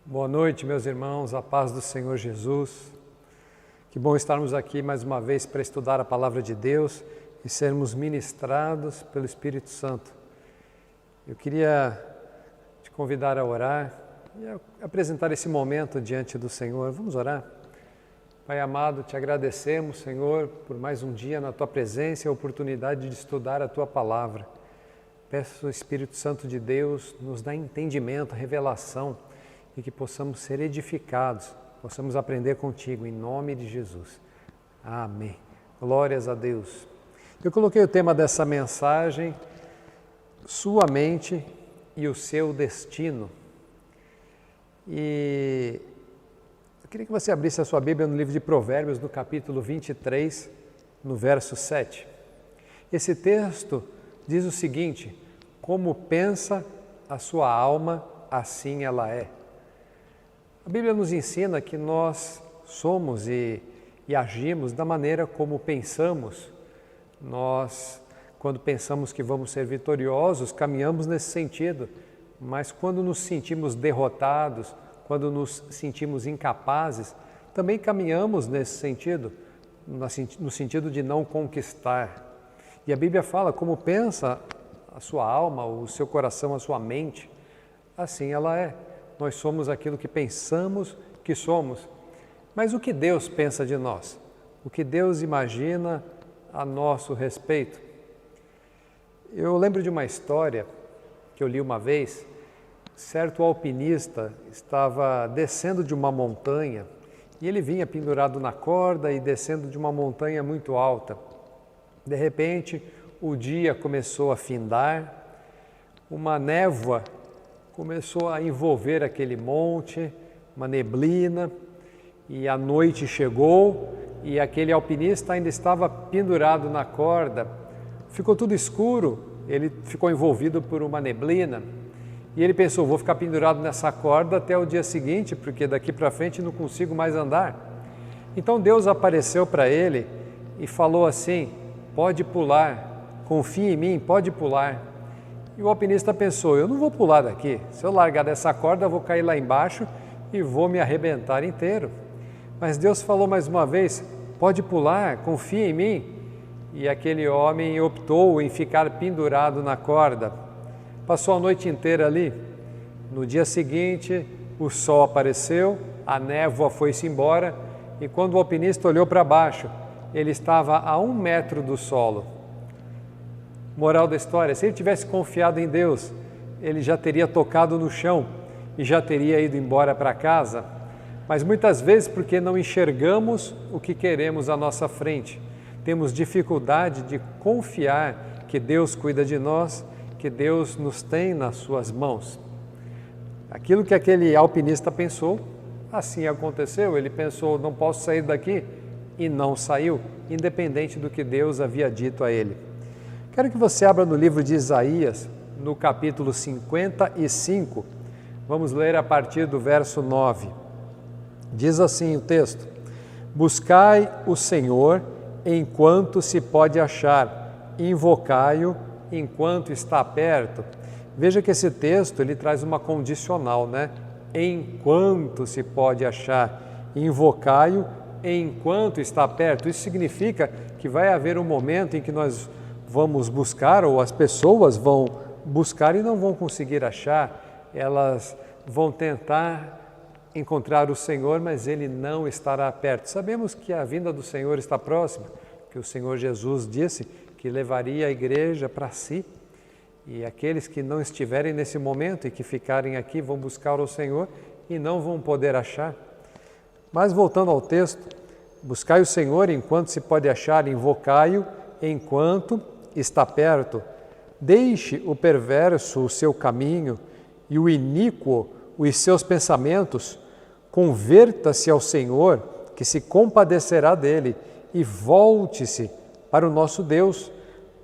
Boa noite, meus irmãos, a paz do Senhor Jesus. Que bom estarmos aqui mais uma vez para estudar a Palavra de Deus e sermos ministrados pelo Espírito Santo. Eu queria te convidar a orar e a apresentar esse momento diante do Senhor. Vamos orar? Pai amado, te agradecemos, Senhor, por mais um dia na Tua presença e a oportunidade de estudar a Tua Palavra. Peço ao Espírito Santo de Deus, nos dá entendimento, revelação, e que possamos ser edificados, possamos aprender contigo, em nome de Jesus. Amém. Glórias a Deus. Eu coloquei o tema dessa mensagem, sua mente e o seu destino. E eu queria que você abrisse a sua Bíblia no livro de Provérbios, no capítulo 23, no verso 7. Esse texto diz o seguinte: como pensa a sua alma, assim ela é. A Bíblia nos ensina que nós somos e agimos da maneira como pensamos. Nós, quando pensamos que vamos ser vitoriosos, caminhamos nesse sentido, mas quando nos sentimos derrotados, quando nos sentimos incapazes, também caminhamos nesse sentido, no sentido de não conquistar. E a Bíblia fala como pensa a sua alma, o seu coração, a sua mente, assim ela é. Nós somos aquilo que pensamos que somos. Mas o que Deus pensa de nós? O que Deus imagina a nosso respeito? Eu lembro de uma história que eu li uma vez. Certo alpinista estava descendo de uma montanha e ele vinha pendurado na corda e descendo de uma montanha muito alta. De repente, o dia começou a findar, uma névoa começou a envolver aquele monte, uma neblina, e a noite chegou e aquele alpinista ainda estava pendurado na corda. Ficou tudo escuro, ele ficou envolvido por uma neblina e ele pensou, vou ficar pendurado nessa corda até o dia seguinte, porque daqui para frente não consigo mais andar. Então Deus apareceu para ele e falou assim: pode pular, confia em mim, pode pular. E o alpinista pensou, eu não vou pular daqui, se eu largar dessa corda eu vou cair lá embaixo e vou me arrebentar inteiro. Mas Deus falou mais uma vez, pode pular, confia em mim. E aquele homem optou em ficar pendurado na corda. Passou a noite inteira ali. No dia seguinte, o sol apareceu, a névoa foi-se embora e quando o alpinista olhou para baixo, ele estava a 1 metro do solo. Moral da história, se ele tivesse confiado em Deus, ele já teria tocado no chão e já teria ido embora para casa. Mas muitas vezes, porque não enxergamos o que queremos à nossa frente, temos dificuldade de confiar que Deus cuida de nós, que Deus nos tem nas suas mãos. Aquilo que aquele alpinista pensou, assim aconteceu. Ele pensou, não posso sair daqui, e não saiu, independente do que Deus havia dito a ele. Quero que você abra no livro de Isaías, no capítulo 55, vamos ler a partir do verso 9. Diz assim o texto: buscai o Senhor enquanto se pode achar, invocai-o enquanto está perto. Veja que esse texto ele traz uma condicional, né? Enquanto se pode achar, invocai-o enquanto está perto. Isso significa que vai haver um momento em que nós vamos buscar, ou as pessoas vão buscar e não vão conseguir achar, elas vão tentar encontrar o Senhor, mas Ele não estará perto. Sabemos que a vinda do Senhor está próxima, que o Senhor Jesus disse que levaria a igreja para si, e aqueles que não estiverem nesse momento e que ficarem aqui vão buscar o Senhor e não vão poder achar. Mas voltando ao texto, buscai o Senhor enquanto se pode achar, invocai-o enquanto está perto. Deixe o perverso o seu caminho e o iníquo os seus pensamentos. Converta-se ao Senhor, que se compadecerá dele, e volte-se para o nosso Deus,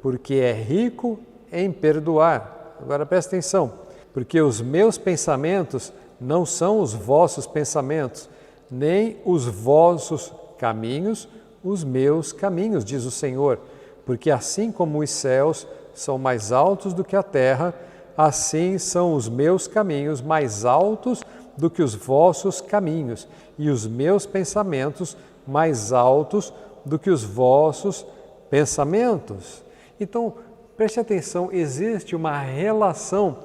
porque é rico em perdoar. Agora presta atenção, porque os meus pensamentos não são os vossos pensamentos, nem os vossos caminhos, os meus caminhos, diz o Senhor. Porque assim como os céus são mais altos do que a terra, assim são os meus caminhos mais altos do que os vossos caminhos, e os meus pensamentos mais altos do que os vossos pensamentos. Então, preste atenção, existe uma relação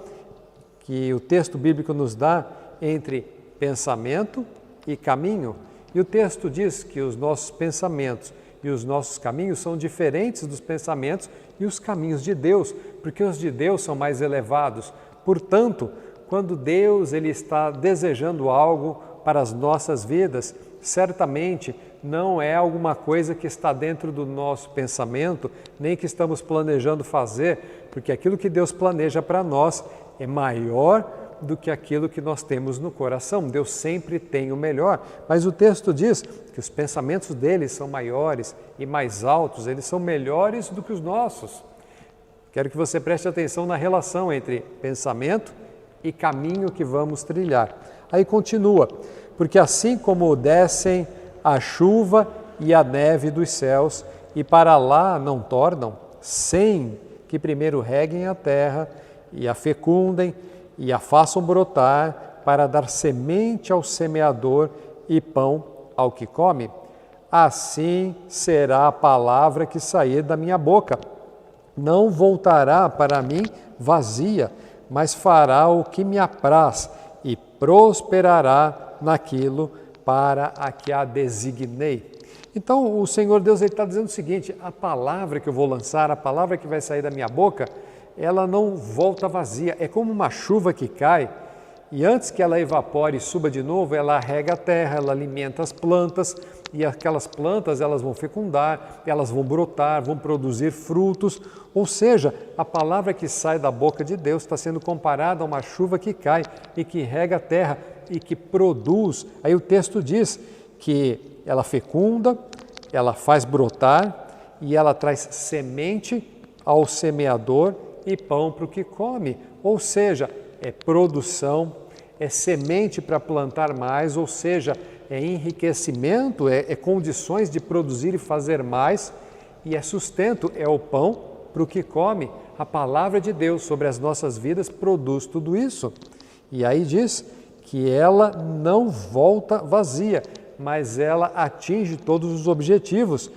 que o texto bíblico nos dá entre pensamento e caminho. E o texto diz que os nossos pensamentos e os nossos caminhos são diferentes dos pensamentos e os caminhos de Deus, porque os de Deus são mais elevados. Portanto, quando Deus ele está desejando algo para as nossas vidas, certamente não é alguma coisa que está dentro do nosso pensamento, nem que estamos planejando fazer, porque aquilo que Deus planeja para nós é maior do que aquilo que nós temos no coração. Deus sempre tem o melhor, mas o texto diz que os pensamentos dele são maiores e mais altos, eles são melhores do que os nossos. Quero que você preste atenção na relação entre pensamento e caminho que vamos trilhar. Aí continua, porque assim como descem a chuva e a neve dos céus e para lá não tornam, sem que primeiro reguem a terra e a fecundem e a façam brotar para dar semente ao semeador e pão ao que come, assim será a palavra que sair da minha boca. Não voltará para mim vazia, mas fará o que me apraz e prosperará naquilo para a que a designei. Então o Senhor Deus está dizendo o seguinte, a palavra que eu vou lançar, a palavra que vai sair da minha boca, ela não volta vazia, é como uma chuva que cai e antes que ela evapore e suba de novo, ela rega a terra, ela alimenta as plantas e aquelas plantas elas vão fecundar, elas vão brotar, vão produzir frutos, ou seja, a palavra que sai da boca de Deus está sendo comparada a uma chuva que cai e que rega a terra e que produz. Aí o texto diz que ela fecunda, ela faz brotar e ela traz semente ao semeador e pão para o que come, ou seja, é produção, é semente para plantar mais, ou seja, é enriquecimento, é condições de produzir e fazer mais, e é sustento, é o pão para o que come. A palavra de Deus sobre as nossas vidas produz tudo isso. E aí diz que ela não volta vazia, mas ela atinge todos os objetivos,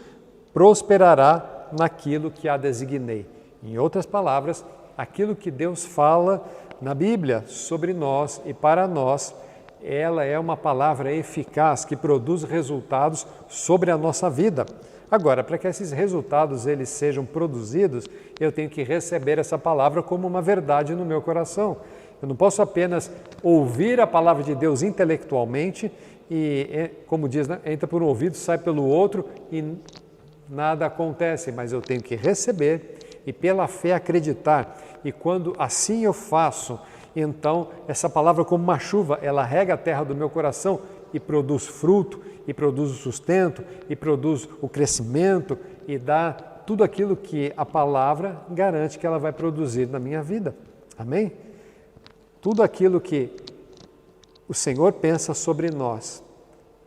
prosperará naquilo que a designei. Em outras palavras, aquilo que Deus fala na Bíblia sobre nós e para nós, ela é uma palavra eficaz que produz resultados sobre a nossa vida. Agora, para que esses resultados eles sejam produzidos, eu tenho que receber essa palavra como uma verdade no meu coração. Eu não posso apenas ouvir a palavra de Deus intelectualmente e, como diz, né, entra por um ouvido, sai pelo outro e nada acontece, mas eu tenho que receber e pela fé acreditar. E quando assim eu faço, então essa palavra como uma chuva, ela rega a terra do meu coração e produz fruto, e produz o sustento, e produz o crescimento, e dá tudo aquilo que a palavra garante que ela vai produzir na minha vida. Amém? Tudo aquilo que o Senhor pensa sobre nós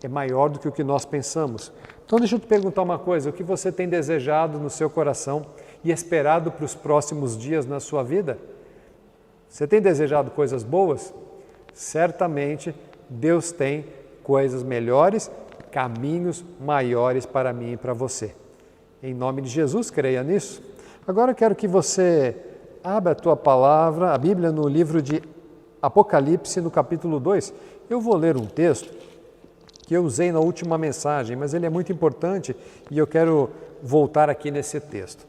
é maior do que o que nós pensamos. Então deixa eu te perguntar uma coisa, o que você tem desejado no seu coração e esperado para os próximos dias na sua vida? Você tem desejado coisas boas? Certamente Deus tem coisas melhores, caminhos maiores para mim e para você. Em nome de Jesus, creia nisso. Agora eu quero que você abra a tua palavra, a Bíblia, no livro de Apocalipse, no capítulo 2. Eu vou ler um texto que eu usei na última mensagem, mas ele é muito importante e eu quero voltar aqui nesse texto.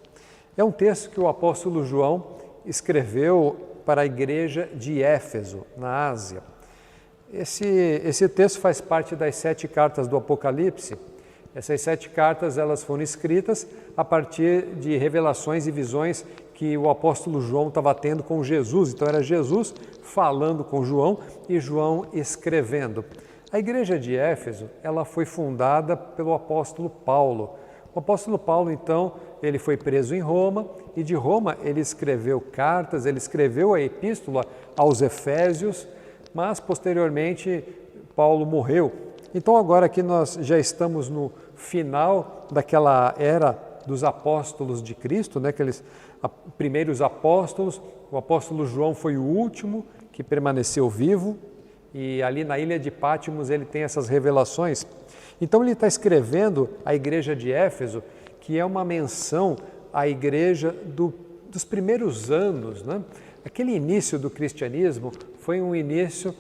É um texto que o apóstolo João escreveu para a igreja de Éfeso, na Ásia. Esse texto faz parte das 7 cartas do Apocalipse. Essas 7 cartas elas foram escritas a partir de revelações e visões que o apóstolo João estava tendo com Jesus. Então era Jesus falando com João e João escrevendo. A igreja de Éfeso ela foi fundada pelo apóstolo Paulo. O apóstolo Paulo, então, ele foi preso em Roma e de Roma ele escreveu cartas, ele escreveu a epístola aos Efésios, mas posteriormente Paulo morreu. Então agora aqui nós já estamos no final daquela era dos apóstolos de Cristo, né? Aqueles primeiros apóstolos, o apóstolo João foi o último que permaneceu vivo e ali na ilha de Pátimos ele tem essas revelações. Então ele está escrevendo à igreja de Éfeso, que é uma menção à igreja dos primeiros anos, né? Aquele início do cristianismo foi um início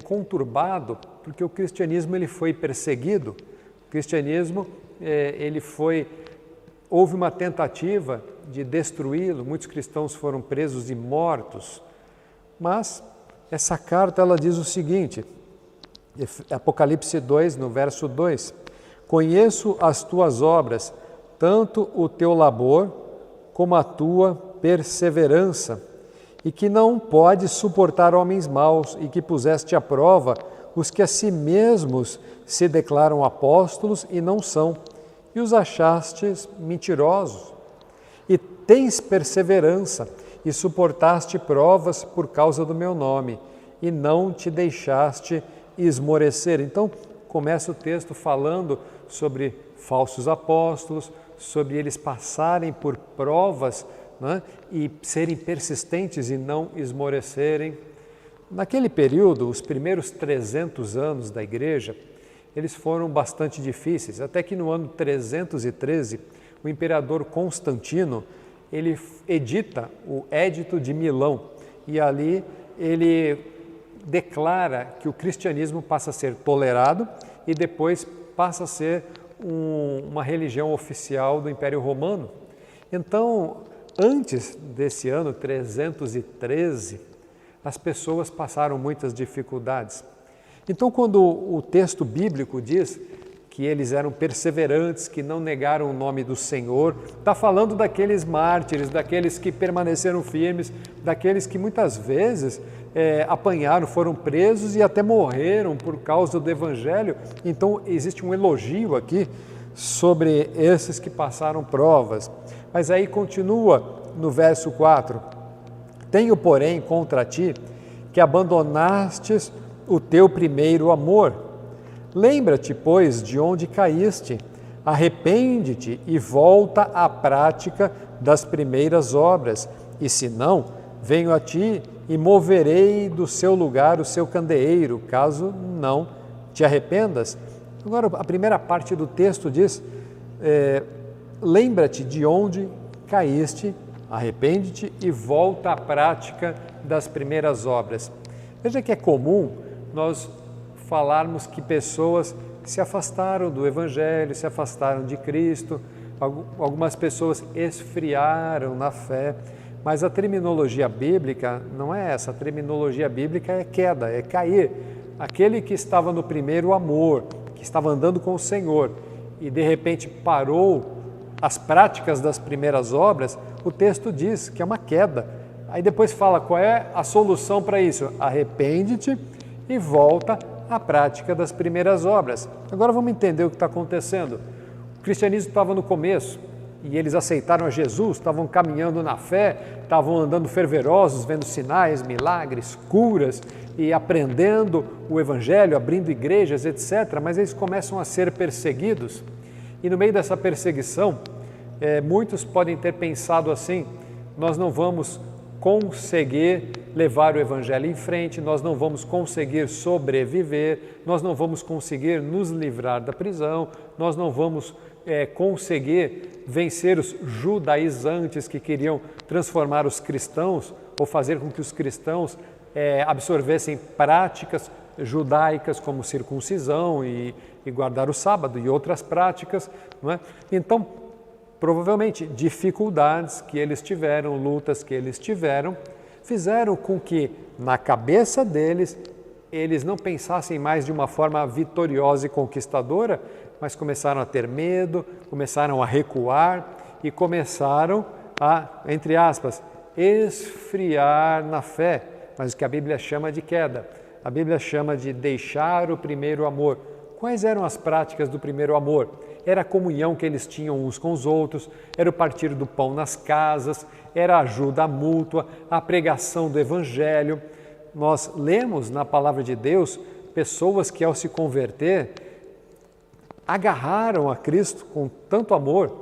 conturbado, porque o cristianismo ele foi perseguido. O cristianismo houve uma tentativa de destruí-lo, muitos cristãos foram presos e mortos. Mas essa carta ela diz o seguinte, Apocalipse 2, no verso 2: conheço as tuas obras, tanto o teu labor como a tua perseverança, e que não podes suportar homens maus, e que puseste à prova os que a si mesmos se declaram apóstolos e não são, e os achastes mentirosos. E tens perseverança, e suportaste provas por causa do meu nome, e não te deixaste esmorecer. Então, começa o texto falando sobre falsos apóstolos, sobre eles passarem por provas, né, e serem persistentes e não esmorecerem. Naquele período, os primeiros 300 anos da igreja, eles foram bastante difíceis, até que no ano 313, o imperador Constantino, ele edita o Édito de Milão, e ali ele declara que o cristianismo passa a ser tolerado e depois passa a ser uma religião oficial do Império Romano. Então, antes desse ano 313, as pessoas passaram muitas dificuldades. Então, quando o texto bíblico diz que eles eram perseverantes, que não negaram o nome do Senhor, está falando daqueles mártires, daqueles que permaneceram firmes, daqueles que muitas vezes apanharam, foram presos e até morreram por causa do Evangelho. Então, existe um elogio aqui sobre esses que passaram provas. Mas aí continua no verso 4: tenho, porém, contra ti que abandonastes o teu primeiro amor. Lembra-te, pois, de onde caíste, arrepende-te e volta à prática das primeiras obras, e se não, venho a ti e moverei do seu lugar o seu candeeiro, caso não te arrependas. Agora, a primeira parte do texto diz, lembra-te de onde caíste, arrepende-te e volta à prática das primeiras obras. Veja que é comum nós falarmos que pessoas se afastaram do Evangelho, se afastaram de Cristo, algumas pessoas esfriaram na fé, mas a terminologia bíblica não é essa, a terminologia bíblica é queda, é cair. Aquele que estava no primeiro amor, que estava andando com o Senhor e de repente parou as práticas das primeiras obras, o texto diz que é uma queda. Aí depois fala qual é a solução para isso: arrepende-te e volta à prática das primeiras obras. Agora vamos entender o que está acontecendo. O cristianismo estava no começo e eles aceitaram a Jesus, estavam caminhando na fé, estavam andando fervorosos, vendo sinais, milagres, curas e aprendendo o Evangelho, abrindo igrejas, etc. Mas eles começam a ser perseguidos e no meio dessa perseguição, muitos podem ter pensado assim: nós não vamos conseguir levar o Evangelho em frente, nós não vamos conseguir sobreviver, nós não vamos conseguir nos livrar da prisão, nós não vamos conseguir vencer os judaizantes que queriam transformar os cristãos ou fazer com que os cristãos absorvessem práticas judaicas como circuncisão e guardar o sábado e outras práticas, não é? Então, provavelmente, dificuldades que eles tiveram, lutas que eles tiveram, fizeram com que, na cabeça deles, eles não pensassem mais de uma forma vitoriosa e conquistadora, mas começaram a ter medo, começaram a recuar e começaram a, entre aspas, esfriar na fé, mas o que a Bíblia chama de queda. A Bíblia chama de deixar o primeiro amor. Quais eram as práticas do primeiro amor? Era a comunhão que eles tinham uns com os outros, era o partir do pão nas casas, era a ajuda mútua, a pregação do Evangelho. Nós lemos na Palavra de Deus pessoas que, ao se converter, agarraram a Cristo com tanto amor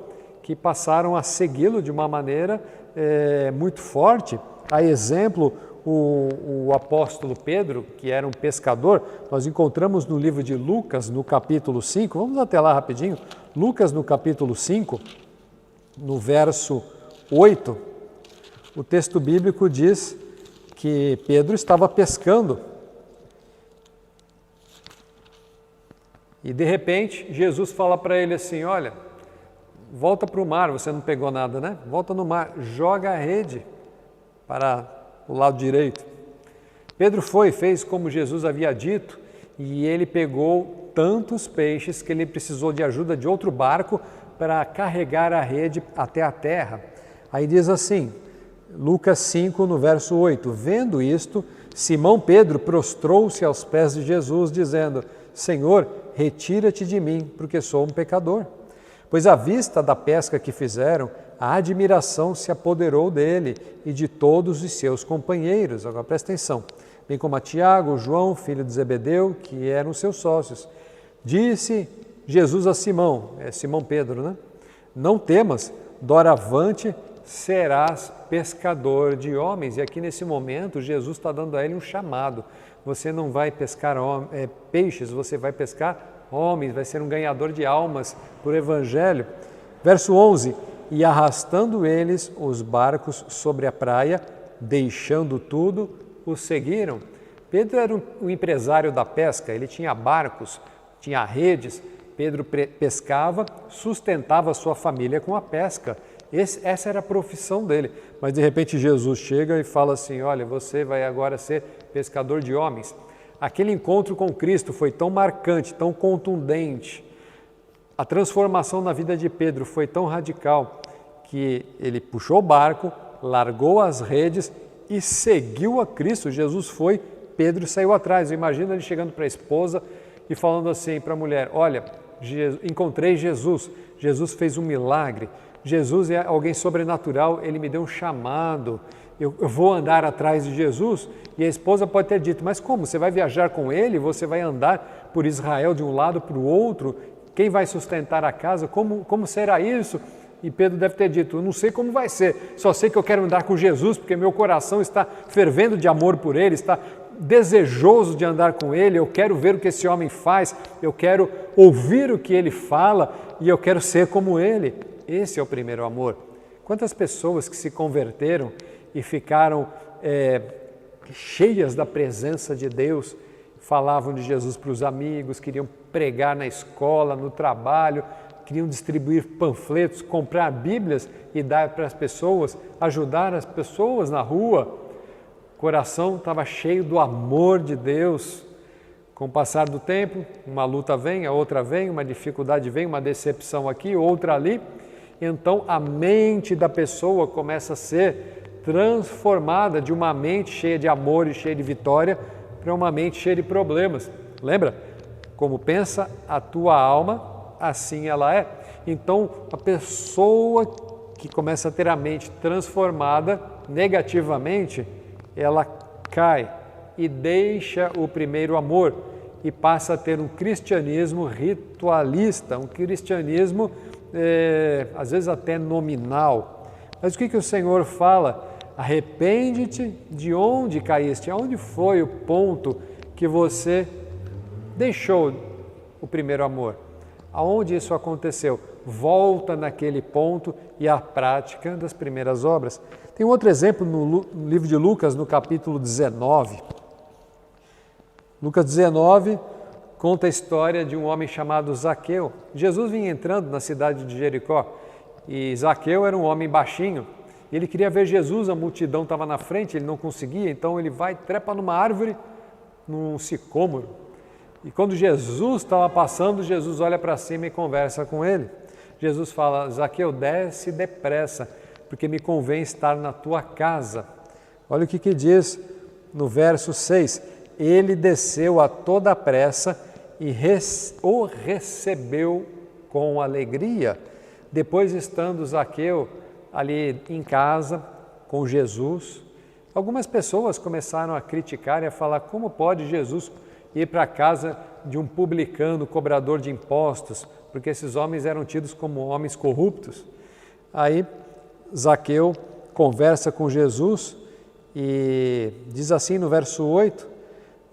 que passaram a segui-lo de uma maneira muito forte a exemplo, o apóstolo Pedro, que era um pescador, nós encontramos no livro de Lucas, no capítulo 5, vamos até lá rapidinho, Lucas no capítulo 5, no verso 8, o texto bíblico diz que Pedro estava pescando e de repente Jesus fala para ele assim, olha, volta para o mar, você não pegou nada, né? Volta no mar, joga a rede para o lado direito. Pedro fez como Jesus havia dito e ele pegou tantos peixes que ele precisou de ajuda de outro barco para carregar a rede até a terra. Aí diz assim, Lucas 5, no verso 8, vendo isto, Simão Pedro prostrou-se aos pés de Jesus, dizendo, Senhor, retira-te de mim, porque sou um pecador. Pois à vista da pesca que fizeram, a admiração se apoderou dele e de todos os seus companheiros. Agora presta atenção, bem como a Tiago, João, filho de Zebedeu, que eram seus sócios. Disse Jesus a Simão, Simão Pedro, né? Não temas, doravante serás pescador de homens. E aqui nesse momento Jesus está dando a ele um chamado. Você não vai pescar peixes, você vai pescar homens, vai ser um ganhador de almas por evangelho. Verso 11, e arrastando eles os barcos sobre a praia, deixando tudo, os seguiram. Pedro era um empresário da pesca, ele tinha barcos, tinha redes, Pedro pescava, sustentava a sua família com a pesca. Essa era a profissão dele. Mas de repente Jesus chega e fala assim, olha, você vai agora ser pescador de homens. Aquele encontro com Cristo foi tão marcante, tão contundente. A transformação na vida de Pedro foi tão radical que ele puxou o barco, largou as redes e seguiu a Cristo. Jesus foi, Pedro saiu atrás. Imagina ele chegando para a esposa e falando assim para a mulher, olha, encontrei Jesus, Jesus fez um milagre, Jesus é alguém sobrenatural, ele me deu um chamado, eu vou andar atrás de Jesus. E a esposa pode ter dito, mas como? Você vai viajar com ele? Você vai andar por Israel de um lado para o outro? Quem vai sustentar a casa? Como será isso? E Pedro deve ter dito, eu não sei como vai ser, só sei que eu quero andar com Jesus, porque meu coração está fervendo de amor por ele, está desejoso de andar com ele, eu quero ver o que esse homem faz, eu quero ouvir o que ele fala e eu quero ser como ele. Esse é o primeiro amor. Quantas pessoas que se converteram e ficaram cheias da presença de Deus, falavam de Jesus para os amigos, queriam pregar na escola, no trabalho, queriam distribuir panfletos, comprar Bíblias e dar para as pessoas, ajudar as pessoas na rua. O coração estava cheio do amor de Deus. Com o passar do tempo, uma luta vem, a outra vem, uma dificuldade vem, uma decepção aqui, outra ali. Então a mente da pessoa começa a ser transformada de uma mente cheia de amor e cheia de vitória para uma mente cheia de problemas. Lembra? Como pensa a tua alma, assim ela é. Então a pessoa que começa a ter a mente transformada negativamente, ela cai e deixa o primeiro amor e passa a ter um cristianismo ritualista, um cristianismo às vezes até nominal. Mas o que o Senhor fala? Arrepende-te de onde caíste, aonde foi o ponto que você deixou o primeiro amor? Aonde isso aconteceu? Volta naquele ponto e à prática das primeiras obras. Tem um outro exemplo no livro de Lucas, no capítulo 19. Lucas 19 conta a história de um homem chamado Zaqueu. Jesus vinha entrando na cidade de Jericó e Zaqueu era um homem baixinho. Ele queria ver Jesus, a multidão estava na frente, ele não conseguia, então ele vai, trepa numa árvore, num sicômoro. E quando Jesus estava passando, Jesus olha para cima e conversa com ele. Jesus fala, Zaqueu, desce depressa, porque me convém estar na tua casa. Olha o que diz no verso 6. Ele desceu a toda pressa e o recebeu com alegria. Depois, estando Zaqueu ali em casa com Jesus, algumas pessoas começaram a criticar e a falar, como pode Jesus ir para a casa de um publicano, cobrador de impostos, porque esses homens eram tidos como homens corruptos. Aí Zaqueu conversa com Jesus E diz assim no verso 8,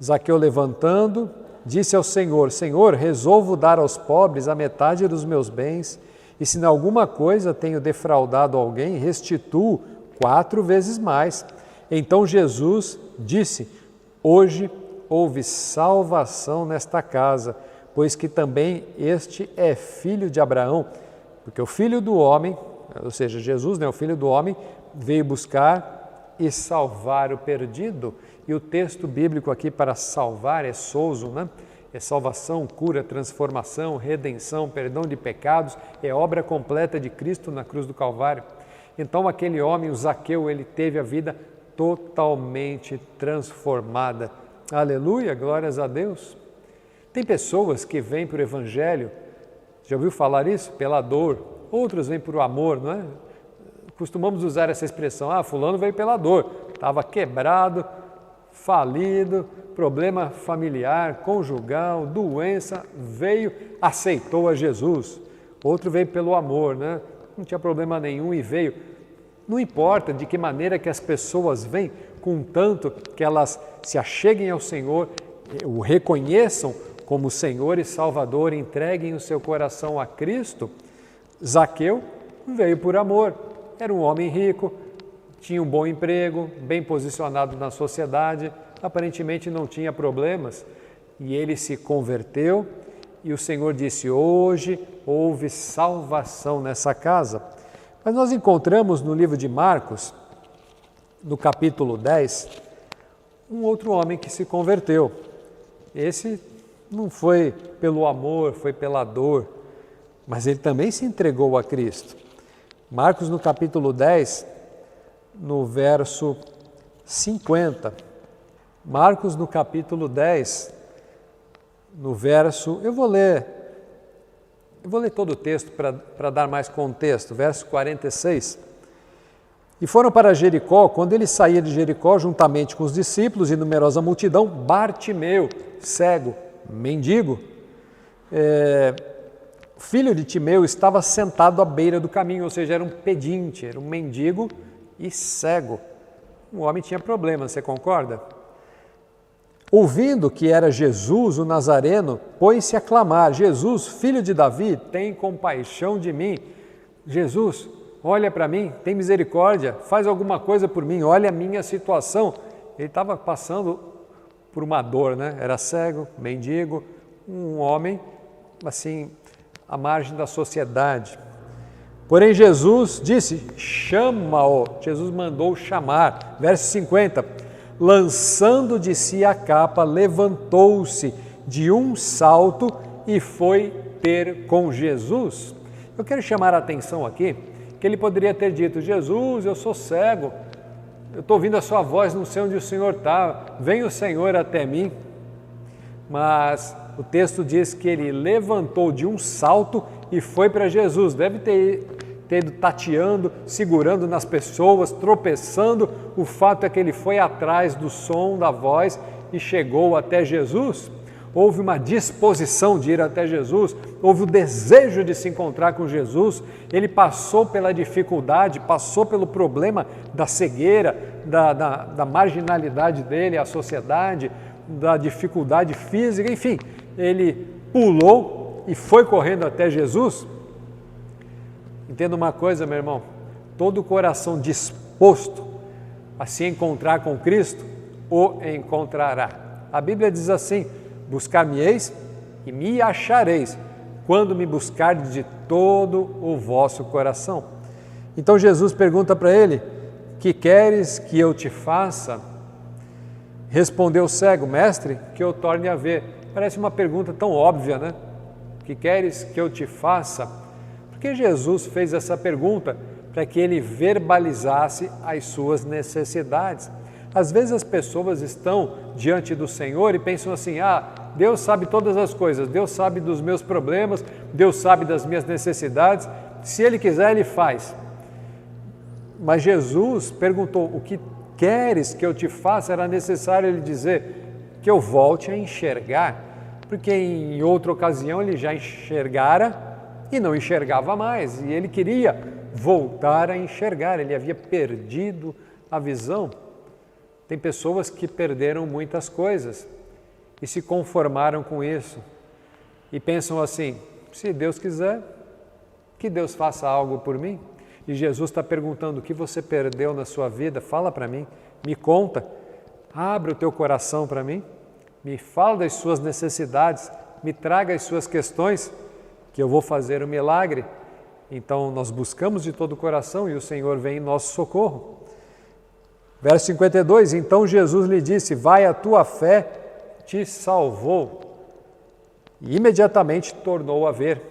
Zaqueu levantando, disse ao Senhor, Senhor, resolvo dar aos pobres a metade dos meus bens, e se em alguma coisa tenho defraudado alguém, restituo 4 vezes mais. Então Jesus disse, hoje houve salvação nesta casa, pois que também este é filho de Abraão, porque o Filho do Homem, ou seja, Jesus, o Filho do Homem, veio buscar e salvar o perdido. E o texto bíblico aqui para salvar é sozo, É salvação, cura, transformação, redenção, perdão de pecados, é obra completa de Cristo na cruz do Calvário. Então aquele homem, o Zaqueu, ele teve a vida totalmente transformada. Aleluia, glórias a Deus. Tem pessoas que vêm para o Evangelho, já ouviu falar isso? Pela dor. Outros vêm por amor, não é? Costumamos usar essa expressão, fulano veio pela dor, estava quebrado, falido, problema familiar, conjugal, doença, veio, aceitou a Jesus. Outro veio pelo amor, Não tinha problema nenhum e veio. Não importa de que maneira que as pessoas vêm, contanto que elas se acheguem ao Senhor, o reconheçam como Senhor e Salvador, entreguem o seu coração a Cristo. Zaqueu veio por amor, era um homem rico, tinha um bom emprego, bem posicionado na sociedade, aparentemente não tinha problemas, e ele se converteu e o Senhor disse, hoje houve salvação nessa casa. Mas nós encontramos no livro de Marcos, no capítulo 10, um outro homem que se converteu. Esse não foi pelo amor, foi pela dor, mas ele também se entregou a Cristo. Marcos no capítulo 10, no verso 50. Marcos no capítulo 10, no verso, eu vou ler todo o texto para dar mais contexto, verso 46. E foram para Jericó, quando ele saía de Jericó, juntamente com os discípulos e numerosa multidão, Bartimeu, cego, mendigo, filho de Timeu, estava sentado à beira do caminho, ou seja, era um pedinte, era um mendigo e cego. O homem tinha problema, você concorda? Ouvindo que era Jesus, o Nazareno, pôs-se a clamar, Jesus, filho de Davi, tem compaixão de mim. Jesus, olha para mim, tem misericórdia, faz alguma coisa por mim, olha a minha situação. Ele estava passando por uma dor, Era cego, mendigo, um homem, assim, à margem da sociedade. Porém, Jesus disse, chama-o. Jesus mandou chamar. Verso 50. Lançando de si a capa, levantou-se de um salto e foi ter com Jesus. Eu quero chamar a atenção aqui, que ele poderia ter dito, Jesus, eu sou cego, eu estou ouvindo a sua voz, não sei onde o Senhor está, vem o Senhor até mim. Mas o texto diz que ele levantou de um salto e foi para Jesus. Deve ter ido tateando, segurando nas pessoas, tropeçando. O fato é que ele foi atrás do som da voz e chegou até Jesus. Houve uma disposição de ir até Jesus, houve o desejo de se encontrar com Jesus. Ele passou pela dificuldade, passou pelo problema da cegueira, da marginalidade dele, a sociedade, da dificuldade física, enfim, ele pulou e foi correndo até Jesus. Entenda uma coisa, meu irmão, todo coração disposto a se encontrar com Cristo, o encontrará. A Bíblia diz assim, buscar-me-eis e me achareis, quando me buscardes de todo o vosso coração. Então Jesus pergunta para ele, que queres que eu te faça? Respondeu o cego, mestre, que eu torne a ver. Parece uma pergunta tão óbvia, Que queres que eu te faça? Porque Jesus fez essa pergunta para que ele verbalizasse as suas necessidades. Às vezes as pessoas estão diante do Senhor e pensam assim, Deus sabe todas as coisas, Deus sabe dos meus problemas, Deus sabe das minhas necessidades, se Ele quiser, Ele faz. Mas Jesus perguntou, o que queres que eu te faça? Era necessário Ele dizer que eu volte a enxergar, porque em outra ocasião Ele já enxergara e não enxergava mais, e ele queria voltar a enxergar, ele havia perdido a visão. Tem pessoas que perderam muitas coisas e se conformaram com isso e pensam assim, se Deus quiser, que Deus faça algo por mim. E Jesus está perguntando, o que você perdeu na sua vida? Fala para mim, me conta, abre o teu coração para mim, me fala das suas necessidades, me traga as suas questões, que eu vou fazer o milagre. Então nós buscamos de todo o coração e o Senhor vem em nosso socorro. Verso 52, então Jesus lhe disse, vai, a tua fé te salvou. E imediatamente tornou a ver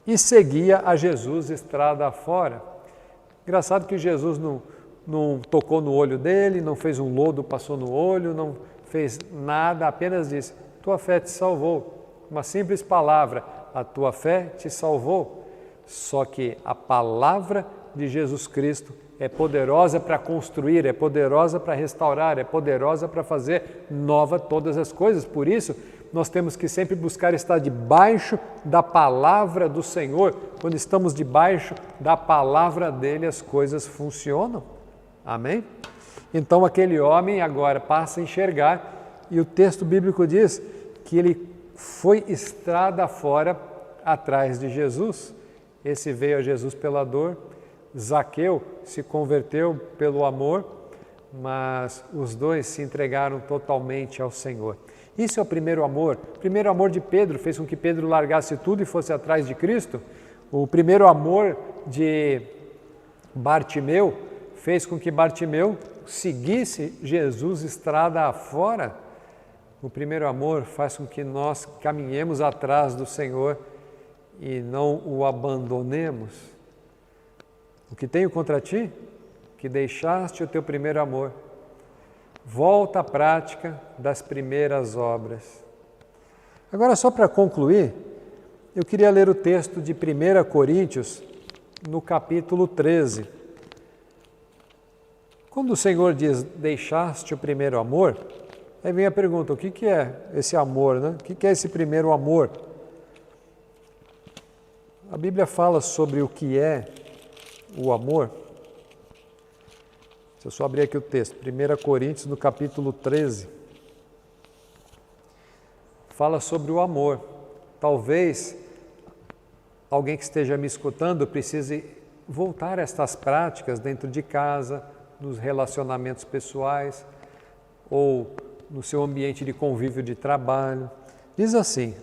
e seguia a Jesus estrada afora. Engraçado que Jesus não tocou no olho dele, não fez um lodo, passou no olho, não fez nada, apenas disse, tua fé te salvou. Uma simples palavra, a tua fé te salvou. Só que a palavra de Jesus Cristo é poderosa para construir, é poderosa para restaurar, é poderosa para fazer nova todas as coisas. Por isso, nós temos que sempre buscar estar debaixo da palavra do Senhor. Quando estamos debaixo da palavra dele, as coisas funcionam. Amém? Então aquele homem agora passa a enxergar e o texto bíblico diz que ele foi estrada fora atrás de Jesus. Esse veio a Jesus pela dor, Zaqueu se converteu pelo amor, mas os dois se entregaram totalmente ao Senhor. Isso é o primeiro amor. O primeiro amor de Pedro fez com que Pedro largasse tudo e fosse atrás de Cristo. O primeiro amor de Bartimeu fez com que Bartimeu seguisse Jesus estrada afora. O primeiro amor faz com que nós caminhemos atrás do Senhor e não o abandonemos. O que tenho contra ti? Que deixaste o teu primeiro amor. Volta à prática das primeiras obras. Agora, só para concluir, eu queria ler o texto de 1 Coríntios, no capítulo 13. Quando o Senhor diz, deixaste o primeiro amor, aí vem a pergunta, o que é esse amor, né? O que é esse primeiro amor? A Bíblia fala sobre o que é o amor. Se eu só abrir aqui o texto, 1 Coríntios, no capítulo 13, fala sobre o amor. Talvez alguém que esteja me escutando precise voltar a estas práticas dentro de casa, nos relacionamentos pessoais ou no seu ambiente de convívio de trabalho. Diz assim,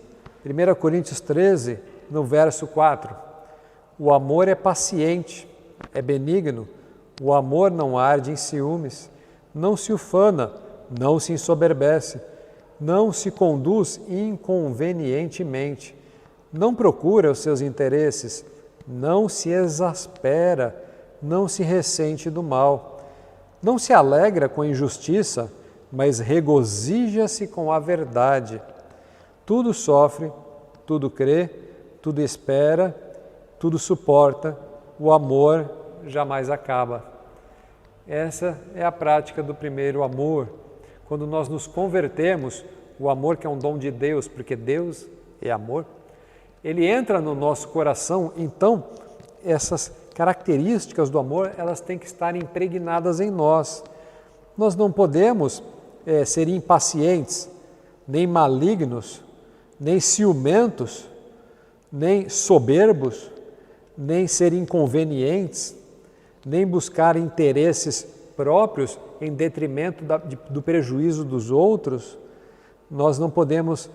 1 Coríntios 13, no verso 4, o amor é paciente, é benigno, o amor não arde em ciúmes, não se ufana, não se ensoberbece, não se conduz inconvenientemente, não procura os seus interesses, não se exaspera, não se ressente do mal, não se alegra com a injustiça, mas regozija-se com a verdade. Tudo sofre, tudo crê, tudo espera, tudo suporta, o amor jamais acaba. Essa é a prática do primeiro amor. Quando nós nos convertemos, o amor que é um dom de Deus, porque Deus é amor, ele entra no nosso coração, então essas características do amor, elas têm que estar impregnadas em nós. Nós não podemos ser impacientes, nem malignos, nem ciumentos, nem soberbos, nem ser inconvenientes, nem buscar interesses próprios em detrimento do prejuízo dos outros. Nós não podemos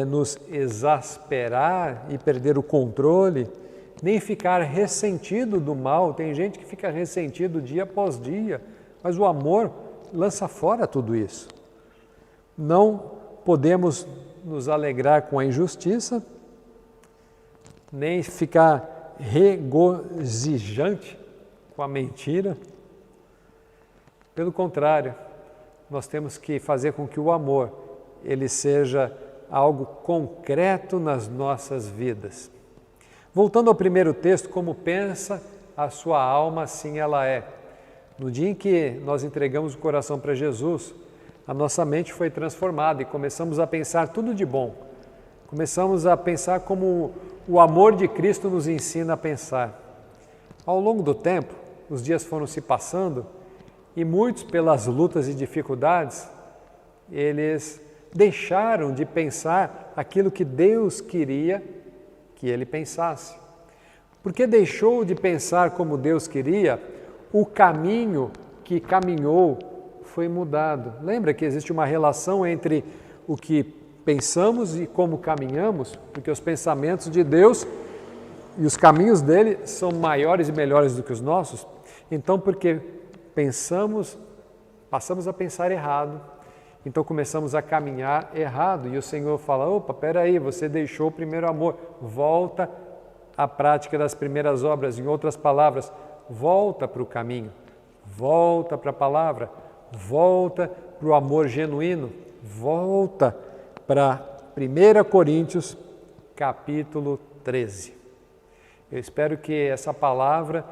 nos exasperar e perder o controle, nem ficar ressentido do mal. Tem gente que fica ressentido dia após dia, mas o amor lança fora tudo isso. Não podemos nos alegrar com a injustiça, nem ficar regozijante com a mentira. Pelo contrário, nós temos que fazer com que o amor ele seja algo concreto nas nossas vidas. Voltando ao primeiro texto, como pensa a sua alma, assim ela é. No dia em que nós entregamos o coração para Jesus, a nossa mente foi transformada e começamos a pensar tudo de bom. Começamos a pensar como o amor de Cristo nos ensina a pensar. Ao longo do tempo, os dias foram se passando E muitos, pelas lutas e dificuldades, eles deixaram de pensar aquilo que Deus queria que ele pensasse. Porque deixou de pensar como Deus queria, o caminho que caminhou foi mudado. Lembra que existe uma relação entre o que pensamos e como caminhamos? Porque os pensamentos de Deus e os caminhos dele são maiores e melhores do que os nossos. Então, porque passamos a pensar errado, então começamos a caminhar errado. E o Senhor fala, opa, peraí, você deixou o primeiro amor, volta à prática das primeiras obras. Em outras palavras, volta para o caminho, volta para a palavra, volta para o amor genuíno, volta para 1 Coríntios, capítulo 13. Eu espero que essa palavra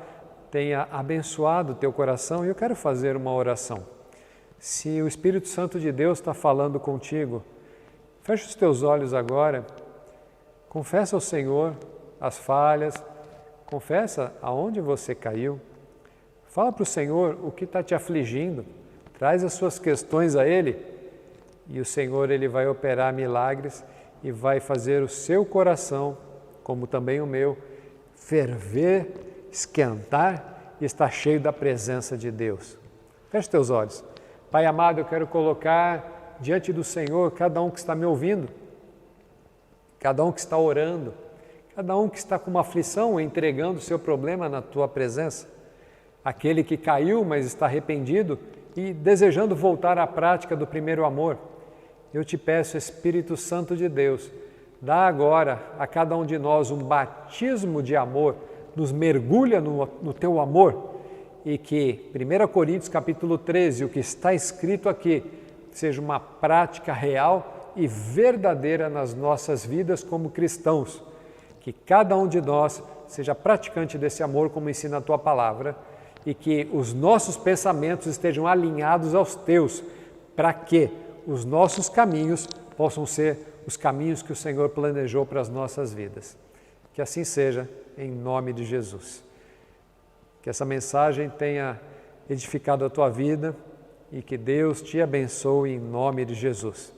tenha abençoado o teu coração e eu quero fazer uma oração. Se o Espírito Santo de Deus está falando contigo, fecha os teus olhos agora, confessa ao Senhor as falhas, confessa aonde você caiu, fala para o Senhor o que está te afligindo, traz as suas questões a Ele e o Senhor Ele vai operar milagres e vai fazer o seu coração, como também o meu, ferver, esquentar e estar cheio da presença de Deus. Feche teus olhos. Pai amado, eu quero colocar diante do Senhor cada um que está me ouvindo, cada um que está orando, cada um que está com uma aflição, entregando o seu problema na tua presença. Aquele que caiu, mas está arrependido e desejando voltar à prática do primeiro amor. Eu te peço, Espírito Santo de Deus, dá agora a cada um de nós um batismo de amor, nos mergulha no teu amor e que 1 Coríntios capítulo 13, o que está escrito aqui, seja uma prática real e verdadeira nas nossas vidas como cristãos. Que cada um de nós seja praticante desse amor como ensina a tua palavra e que os nossos pensamentos estejam alinhados aos teus, para que os nossos caminhos possam ser os caminhos que o Senhor planejou para as nossas vidas. Que assim seja, em nome de Jesus. Que essa mensagem tenha edificado a tua vida e que Deus te abençoe em nome de Jesus.